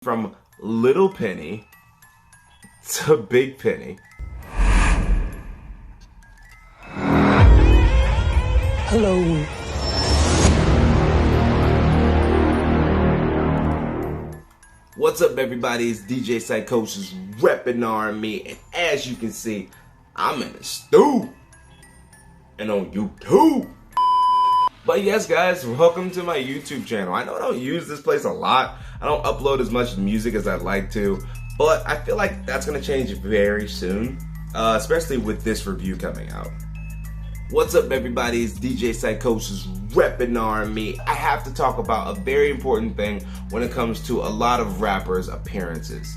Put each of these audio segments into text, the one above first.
From Little Penny to Big Penny. Hello. What's up, everybody? It's DJ Psychosis reppin' Army, and as you can see, I'm in the stew and on YouTube. But yes, guys, welcome to my YouTube channel. I know I don't use this place a lot. I don't upload as much music as I'd like to, but I feel like that's gonna change very soon, especially with this review coming out. What's up, everybody? It's DJ Psychosis reppin' Army. I have to talk about a very important thing when it comes to a lot of rappers' appearances,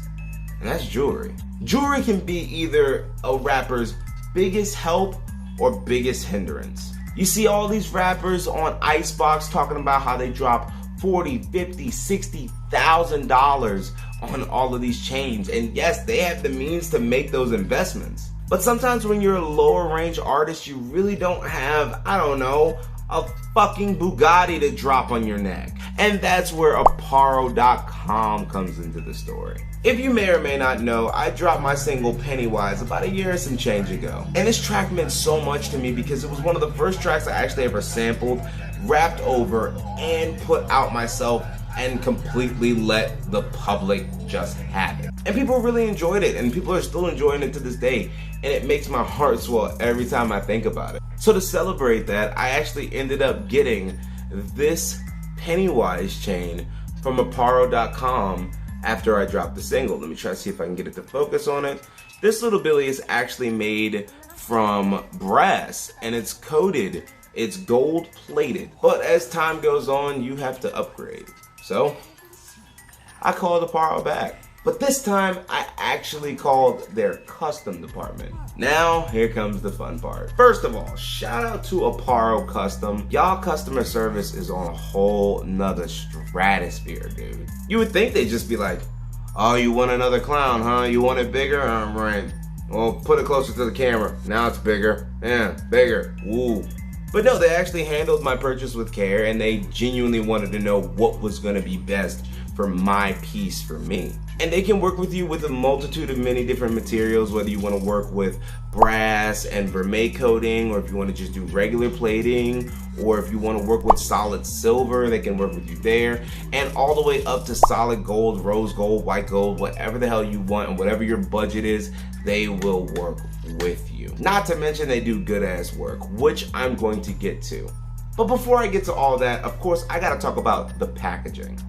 and that's jewelry. Jewelry can be either a rapper's biggest help or biggest hindrance. You see all these rappers on Icebox talking about how they drop $40, $50, $60,000 on all of these chains. And yes, they have the means to make those investments. But sometimes when you're a lower range artist, you really don't have, I don't know, a fucking Bugatti to drop on your neck. And that's where Apparel.com comes into the story. If you may or may not know, I dropped my single Pennywise about a year and some change ago. And this track meant so much to me because it was one of the first tracks I actually ever sampled, rapped over, and put out myself and completely let the public just have it. And people really enjoyed it, and people are still enjoying it to this day, and it makes my heart swell every time I think about it. So to celebrate that, I actually ended up getting this Pennywise chain from Apparel.com after I dropped the single. Let me try to see if I can get it to focus on it. This little Billy is actually made from brass, and it's coated, it's gold plated. But as time goes on, you have to upgrade. So I called Apparel back. But this time, I actually called their custom department. Now, here comes the fun part. First of all, shout out to Apparel Custom. Y'all customer service is on a whole nother stratosphere, dude. You would think they'd just be like, oh, you want another clown, huh? You want it bigger? Right. Well, put it closer to the camera. Now it's bigger. Yeah, bigger. Woo. But no, they actually handled my purchase with care, and they genuinely wanted to know what was gonna be best for my piece for me. And they can work with you with a multitude of many different materials, whether you want to work with brass and vermeil coating, or if you want to just do regular plating, or if you want to work with solid silver, they can work with you there, and all the way up to solid gold, rose gold, white gold, whatever the hell you want, and whatever your budget is, they will work with you. Not to mention they do good ass work, which I'm going to get to. But before I get to all that, of course, I gotta talk about the packaging.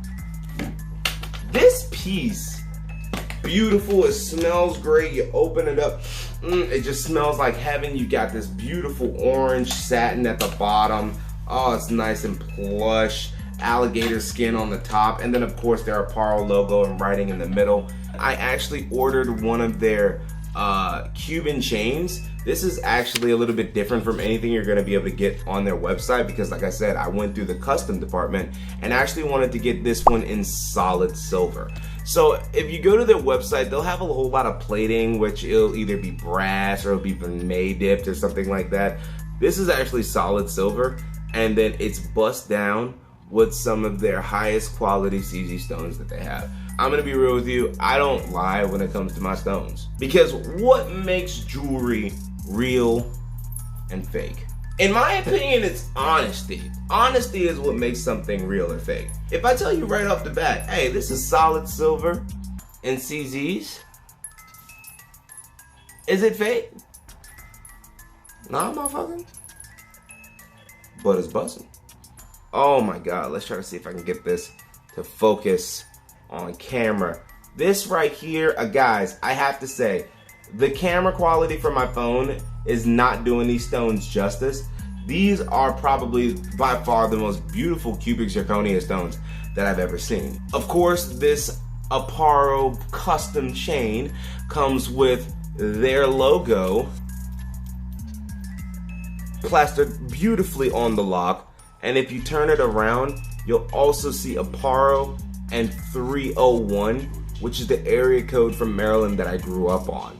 This piece, beautiful, it smells great. You open it up, it just smells like heaven. You got this beautiful orange satin at the bottom. Oh, it's nice and plush. Alligator skin on the top, and then of course their Apparel logo and writing in the middle. I actually ordered one of their Cuban chains. This is actually a little bit different from anything you're going to be able to get on their website because, like I said, I went through the custom department and actually wanted to get this one in solid silver. So if you go to their website, they'll have a whole lot of plating, which it'll either be brass or it'll be vermeil dipped or something like that. This is actually solid silver, and then it's bust down with some of their highest quality CZ stones that they have. I'm gonna be real with you, I don't lie when it comes to my stones. Because what makes jewelry real and fake? In my opinion, it's honesty. Honesty is what makes something real or fake. If I tell you right off the bat, hey, this is solid silver and CZs, is it fake? Nah, motherfucker. But it's busting. Oh my God, let's try to see if I can get this to focus on camera. This right here, guys, I have to say, the camera quality for my phone is not doing these stones justice. These are probably by far the most beautiful cubic zirconia stones that I've ever seen. Of course, this Apparel custom chain comes with their logo plastered beautifully on the lock, and if you turn it around, you'll also see Apparel and 301, which is the area code from Maryland that I grew up on.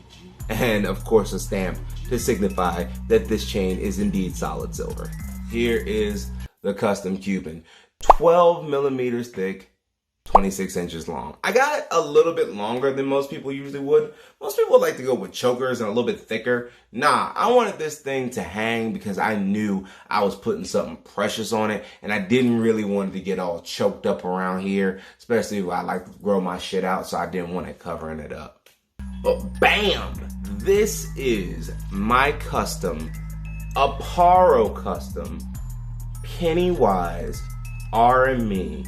And of course a stamp to signify that this chain is indeed solid silver. Here is the custom Cuban. 12 millimeters thick, 26 inches long. I got it a little bit longer than most people usually would. Most people like to go with chokers and a little bit thicker. Nah, I wanted this thing to hang because I knew I was putting something precious on it, and I didn't really want it to get all choked up around here, especially when I like to grow my shit out, so I didn't want it covering it up. But bam! This is my custom, Aparo custom, Pennywise RME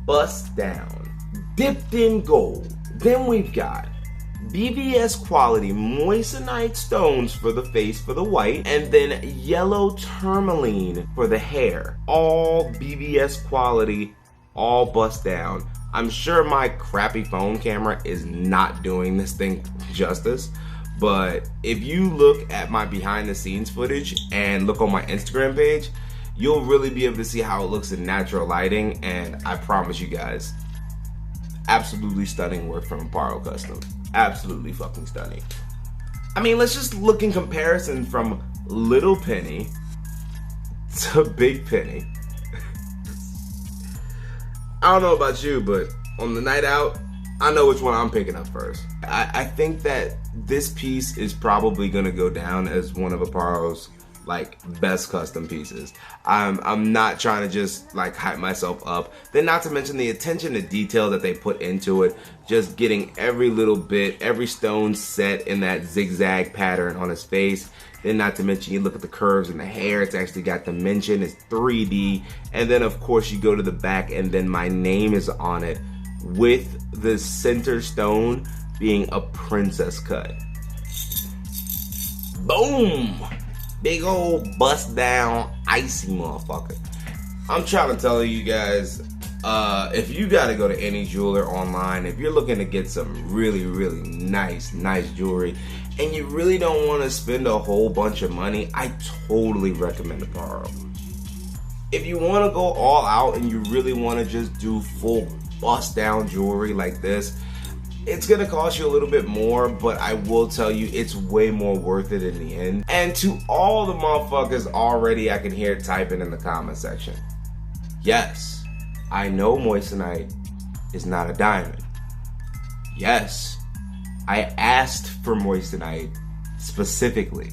bust down, dipped in gold. Then we've got BVS quality moissanite stones for the face for the white, and then yellow tourmaline for the hair. All BVS quality, all bust down. I'm sure my crappy phone camera is not doing this thing justice, but if you look at my behind the scenes footage and look on my Instagram page, you'll really be able to see how it looks in natural lighting, and I promise you guys, absolutely stunning work from Aparo Custom. Absolutely fucking stunning. I mean, let's just look in comparison from Little Penny to Big Penny. I don't know about you, but on the night out, I know which one I'm picking up first. I think that this piece is probably gonna go down as one of Aparo's like best custom pieces. I'm not trying to just like hype myself up. Then not to mention the attention to detail that they put into it, just getting every little bit, every stone set in that zigzag pattern on his face. Then not to mention you look at the curves in the hair, it's actually got dimension, it's 3D. And then of course you go to the back and then my name is on it with the center stone being a princess cut. Boom! Big old bust down icy motherfucker. I'm trying to tell you guys, if you gotta go to any jeweler online, if you're looking to get some really nice jewelry and you really don't want to spend a whole bunch of money, I totally recommend Aparo. If you want to go all out and you really want to just do full bust down jewelry like this, it's gonna cost you a little bit more, but I will tell you it's way more worth it in the end. And to all the motherfuckers already I can hear typing in the comment section, yes, I know moissanite is not a diamond. Yes, I asked for moissanite specifically.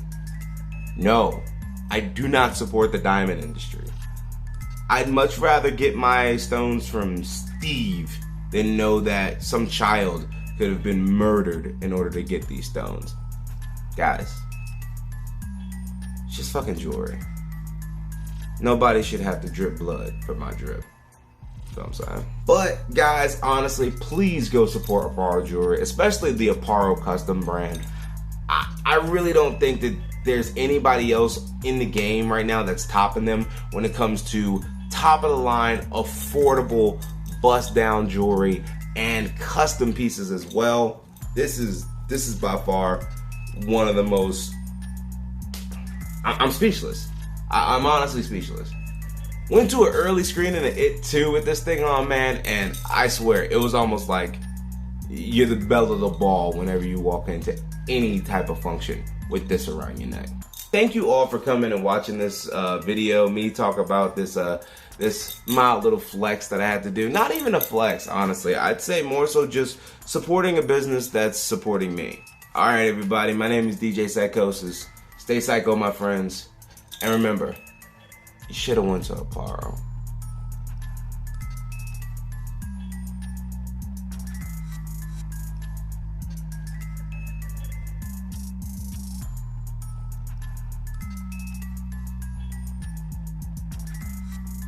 No, I do not support the diamond industry. I'd much rather get my stones from Steve than know that some child could have been murdered in order to get these stones. Guys, it's just fucking jewelry. Nobody should have to drip blood for my drip. That's what I'm saying. But guys, honestly, please go support Aparo jewelry, especially the Aparo custom brand. I really don't think that there's anybody else in the game right now that's topping them when it comes to top of the line, affordable, bust down jewelry and custom pieces as well. This is by far one of the most. I'm speechless. I'm honestly speechless. Went to an early screening of It 2 with this thing on, man, and I swear it was almost like you're the belle of the ball whenever you walk into any type of function with this around your neck. Thank you all for coming and watching this video. Me talk about this this mild little flex that I had to do. Not even a flex, honestly. I'd say more so just supporting a business that's supporting me. All right, everybody. My name is DJ Psychosis. Stay psycho, my friends. And remember, you should have went to Aparo.